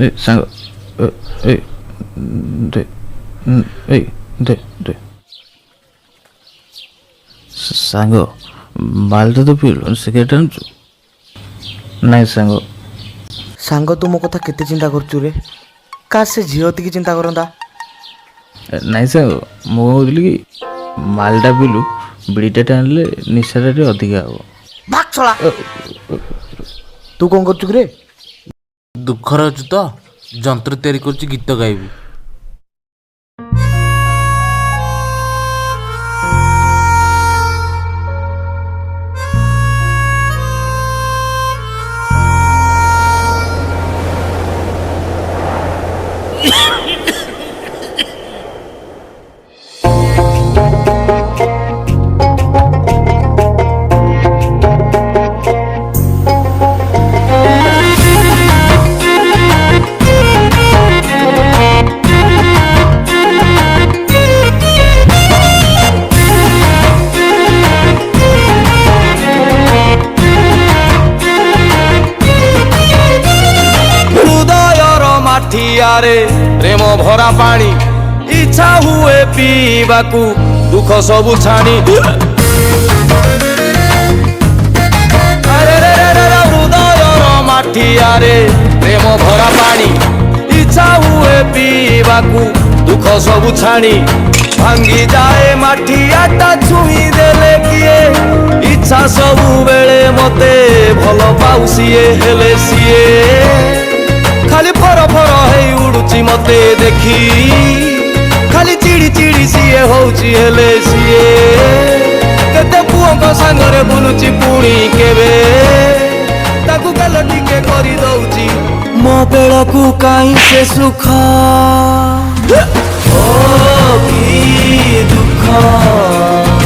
सांग दे दे दे सांग मालटा तो पीलु सिगरेट आनुचु नाई सांग सांग तू मो कथा केते चिंता करचु रे का से झील की चिंता करंदा नाई सांग मु कहली कि मालटा पीलु बीड़ीटा टाणिले निशाटा टे अधिका हम भाग छला तू कौन करचु रे दुखर अछु तो जंत्र तैयारी करछि गीत गाइबी रे प्रेम भरा पानी इच्छा हुए पीवाकू दुख सबु छाणी हृदयर माठिया रे प्रेम भरा पानी इच्छा हुए पीवाकू दुख सबु छाणी भांगी जाए माठियाटा छुई देले किए इच्छा सबु बेले मते भल पाउ सिए हेले सिए खाली फर फर है उड़ुची मते देखी खाली चिड़ी चिड़ी सीए होची हेले सीए केते पुओ सांगरे बुलुची पुणी केबे ताकू गल टिके करी दउची मो बेलकू काई से सुख ओ की दुख